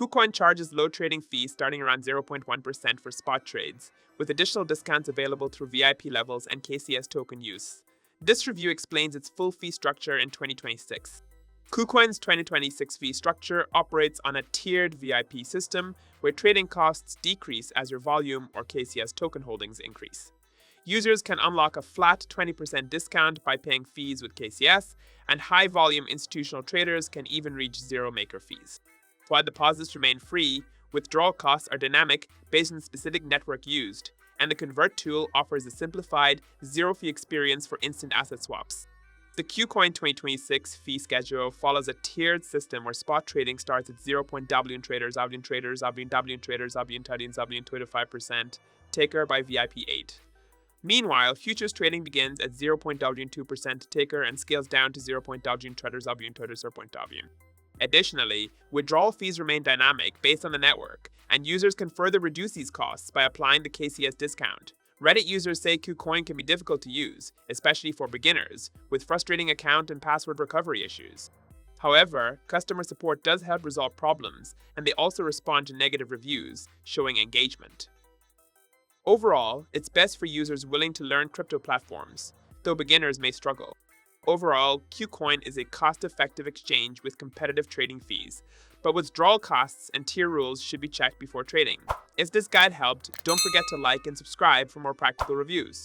KuCoin charges low trading fees starting around 0.1% for spot trades, with additional discounts available through VIP levels and KCS token use. This review explains its full fee structure in 2026. KuCoin's 2026 fee structure operates on a tiered VIP system where trading costs decrease as your volume or KCS token holdings increase. Users can unlock a flat 20% discount by paying fees with KCS, and high-volume institutional traders can even reach zero maker fees. While deposits remain free, withdrawal costs are dynamic based on the specific network used, and the Convert tool offers a simplified, zero-fee experience for instant asset swaps. The KuCoin 2026 fee schedule follows a tiered system where spot trading starts at 0.W traders, W traders, W traders, W 25%, taker by VIP 8. Meanwhile, futures trading begins at 0.2% taker and scales down to 0.W traders, W traders, 0.W. Additionally, withdrawal fees remain dynamic based on the network, and users can further reduce these costs by applying the KCS discount. Reddit users say KuCoin can be difficult to use, especially for beginners, with frustrating account and password recovery issues. However, customer support does help resolve problems, and they also respond to negative reviews, showing engagement. Overall, it's best for users willing to learn crypto platforms, though beginners may struggle. Overall, KuCoin is a cost-effective exchange with competitive trading fees, but withdrawal costs and tier rules should be checked before trading. If this guide helped, don't forget to like and subscribe for more practical reviews.